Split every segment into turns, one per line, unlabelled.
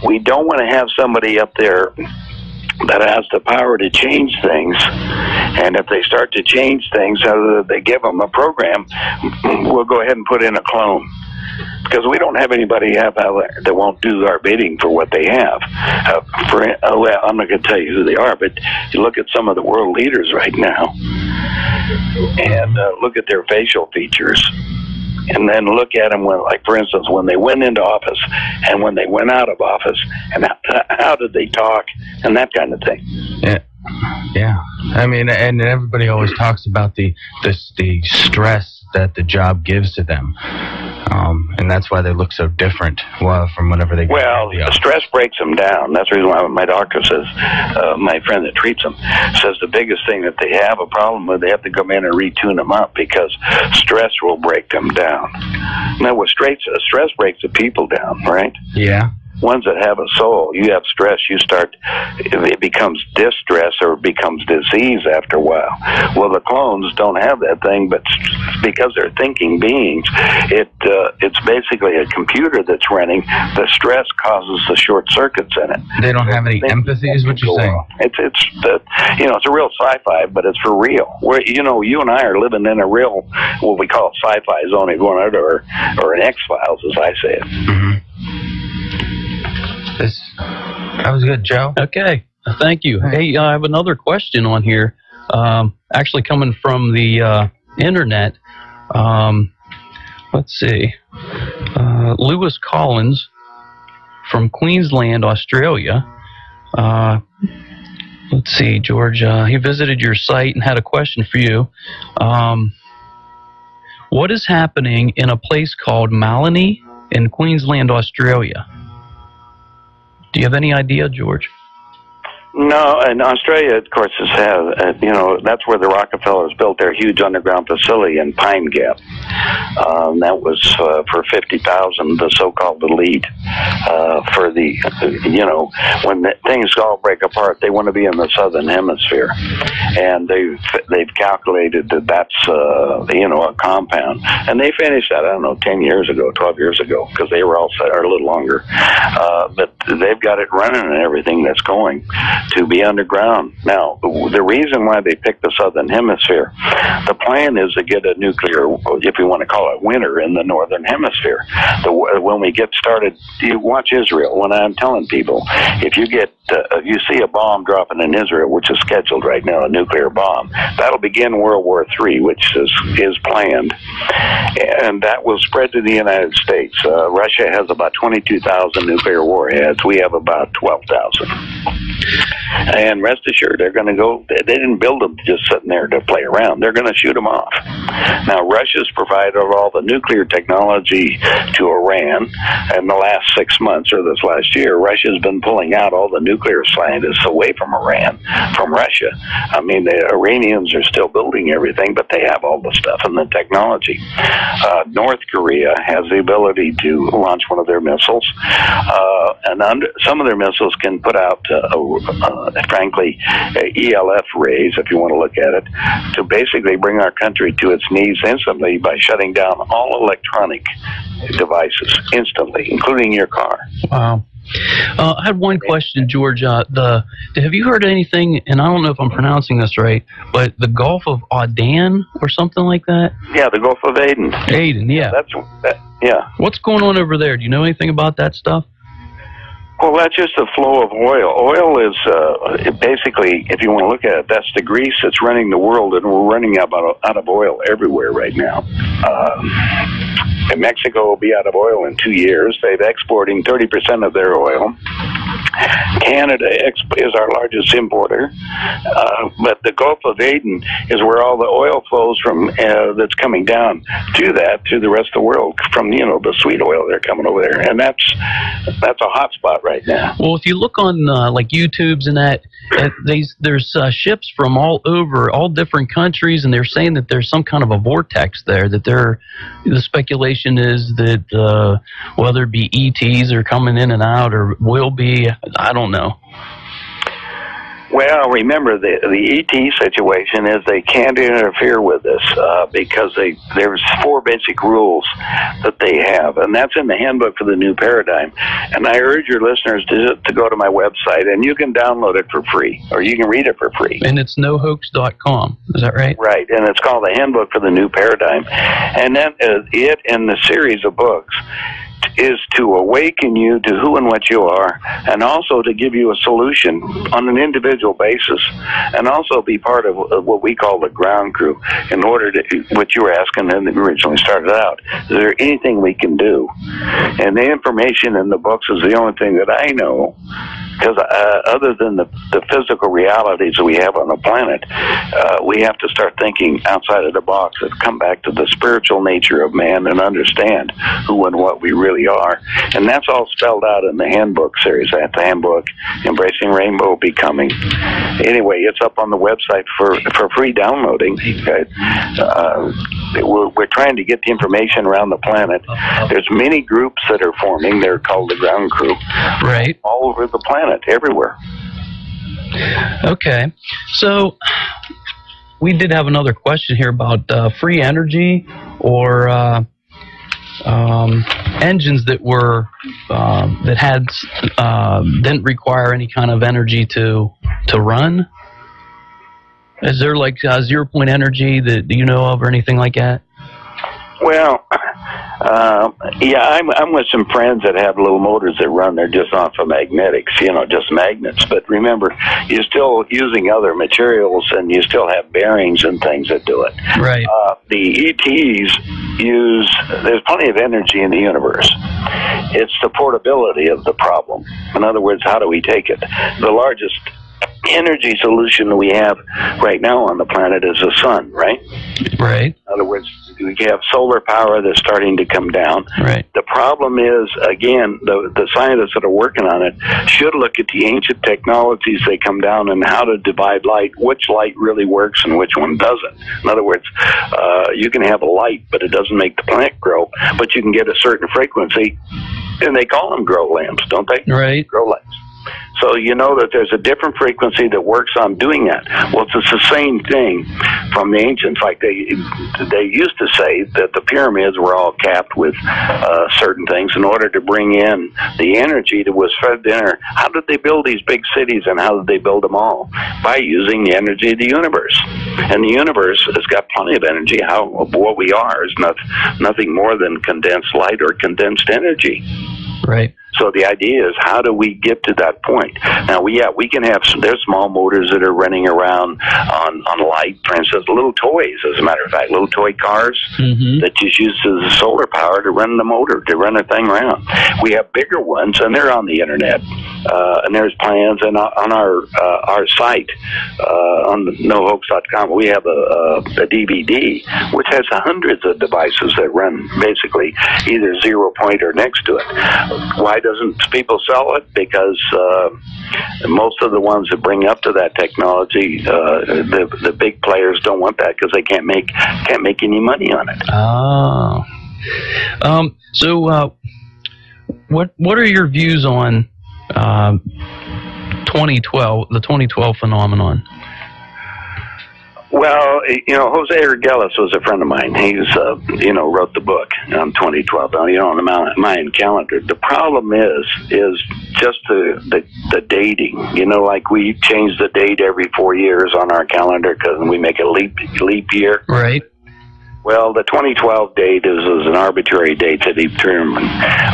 we don't want to have somebody up there that has the power to change things. And if they start to change things, they give them a program, we'll go ahead and put in a clone. Because we don't have anybody that won't do our bidding for what they have. Well, I'm not going to tell you who they are, but you look at some of the world leaders right now, and look at their facial features, and then look at them when, like for instance, when they went into office and when they went out of office, and how did they talk, and that kind of thing.
Yeah. I mean, and everybody always talks about the stress that the job gives to them. And that's why they look so different from whenever they get
the stress breaks them down. That's the reason why my doctor says, my friend that treats them, says the biggest thing that they have a problem with, they have to come in and retune them up because stress will break them down. Now, with stress breaks the people down, right?
Yeah.
Ones that have a soul, you have stress, it becomes distress or it becomes disease after a while. Well, the clones don't have that thing, but because they're thinking beings, it's basically a computer that's running. The stress causes the short circuits in it.
They don't have any empathy, is what you're saying?
It's a real sci-fi, but it's for real. You and I are living in a real, what we call sci-fi zone equivalent, or an X-Files, as I say it.
Mm-hmm. That was good, Joe.
Okay, thank you. Hey, I have another question on here, actually coming from the internet. Let's see. Lewis Collins from Queensland, Australia. Let's see, George. He visited your site and had a question for you. What is happening in a place called Malini in Queensland, Australia? Do you have any idea, George?
No, and Australia, of course, that's where the Rockefellers built their huge underground facility in Pine Gap. That was for 50,000, the so-called elite. For the, when things all break apart, they want to be in the southern hemisphere, and they've calculated that's a compound, and they finished that 10 years ago, 12 years ago, because they were all set, or a little longer. But they've got it running and everything that's going to be underground. Now, the reason why they picked the southern hemisphere, the plan is to get a nuclear, if you want to call it winter, in the northern hemisphere. When we get started, you watch Israel. When I'm telling people, if you see a bomb dropping in Israel, which is scheduled right now, a nuclear bomb, that'll begin World War III, which is planned, and that will spread to the United States. Russia has about 22,000 nuclear warheads. We have about 12,000. And rest assured, they're going to go. They didn't build them just sitting there to play around. They're going to shoot them off. Now, Russia's provided all the nuclear technology to Iran. In the last 6 months, or this last year, Russia's been pulling out all the nuclear scientists away from Iran, from Russia. I mean, the Iranians are still building everything, but they have all the stuff and the technology. North Korea has the ability to launch one of their missiles, and some of their missiles can put out frankly, ELF rays, if you want to look at it, to basically bring our country to its knees instantly by shutting down all electronic devices instantly, including your car.
Wow. I had one question, George. Have you heard anything, and I don't know if I'm pronouncing this right, but the Gulf of Aden or something like that?
Yeah, the Gulf of Aden.
Aden, yeah.
Yeah.
What's going on over there? Do you know anything about that stuff?
Well, that's just the flow of oil. Oil is basically, if you want to look at it, that's the grease that's running the world, and we're running out of oil everywhere right now. And Mexico will be out of oil in 2 years. They're exporting 30% of their oil. Canada is our largest importer, but the Gulf of Aden is where all the oil flows from that's coming down to the rest of the world from the sweet oil they're coming over there, and that's a hot spot right now.
Well, if you look on like YouTube's and that, there's ships from all over, all different countries, and they're saying that there's some kind of a vortex there. That the speculation is that whether it be ETs are coming in and out or will be. I don't know.
Well, remember the ET situation is they can't interfere with this because there's 4 basic rules that they have, and that's in the handbook for the new paradigm. And I urge your listeners to go to my website, and you can download it for free, or you can read it for free.
And it's nohoax.com. Is that right?
Right, and it's called the Handbook for the New Paradigm. And then it and the series of books is to awaken you to who and what you are, and also to give you a solution on an individual basis, and also be part of what we call the ground crew in order to, what you were asking and originally started out, is there anything we can do? And the information in the books is the only thing that I know, because other than the physical realities that we have on the planet, we have to start thinking outside of the box and come back to the spiritual nature of man and understand who and what we really are. And that's all spelled out in the handbook series. The handbook, Embracing Rainbow Becoming. Anyway, it's up on the website for free downloading. We're trying to get the information around the planet. There's many groups that are forming. They're called the ground crew.
Right.
All over the planet, everywhere.
Okay. So we did have another question here about free energy or engines that were that had didn't require any kind of energy to run. Is there like 0 point energy that you know of or anything like that?
Well, yeah, I'm with some friends that have little motors that run. They're just off of magnetics, just magnets. But remember, you're still using other materials, and you still have bearings and things that do it.
Right.
The ETs there's plenty of energy in the universe. It's the portability of the problem. In other words, how do we take it? The largest energy solution we have right now on the planet is the sun, right?
Right.
In other words, we have solar power that's starting to come down.
Right.
The problem is, again, the scientists that are working on it should look at the ancient technologies they come down and how to divide light, which light really works and which one doesn't. In other words, you can have a light, but it doesn't make the plant grow, but you can get a certain frequency, and they call them grow lamps, don't they?
Right.
Grow lamps. So you know that there's a different frequency that works on doing that. Well, it's the same thing from the ancients. Like they used to say that the pyramids were all capped with certain things in order to bring in the energy that was fed there. How did they build these big cities, and how did they build them all? By using the energy of the universe. And the universe has got plenty of energy. What we are is nothing more than condensed light or condensed energy.
Right.
So the idea is, how do we get to that point? Now, we can have there's small motors that are running around on light. For instance, little toys, as a matter of fact, little toy cars that just use the solar power to run the motor, to run the thing around. We have bigger ones, and they're on the internet. And there's plans, and on our site, on nohoax.com, we have a DVD, which has hundreds of devices that run basically either 0 point or next to it. Why doesn't people sell it? Because most of the ones that bring up to that technology, the big players don't want that because they can't make any money on it.
Oh. So what are your views on 2012, the 2012 phenomenon?
Well, Jose Urgelis was a friend of mine. He's, wrote the book on 2012. On the Mayan calendar. The problem is just the dating. Like we change the date every 4 years on our calendar because we make a leap year.
Right.
Well, the 2012 date is an arbitrary date that he determined.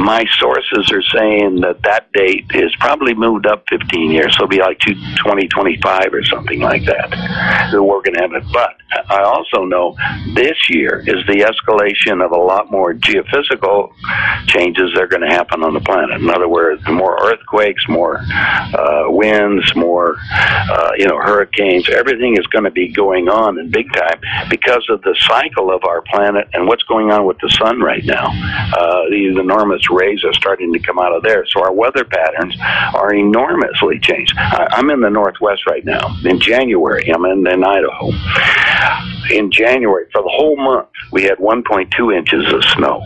My sources are saying that date is probably moved up 15 years, so it'll be like 2025 or something like that. So we're going to have it. But I also know this year is the escalation of a lot more geophysical changes that are going to happen on the planet. In other words, more earthquakes, more winds, more hurricanes. Everything is going to be going on in big time because of the cycle of our planet and what's going on with the sun right now. These enormous rays are starting to come out of there. So our weather patterns are enormously changed. I'm in the Northwest right now. In January, I'm in Idaho. in January, for the whole month, we had 1.2 inches of snow.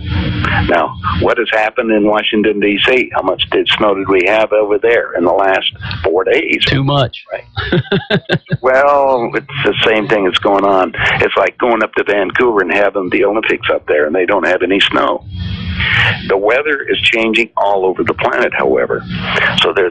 Now, what has happened in Washington, D.C.? How much snow did we have over there in the last 4 days?
Too much.
Right. Well, it's the same thing that's going on. It's like going up to Vancouver and having the Olympics up there, and they don't have any snow. The weather is changing all over the planet, however. So there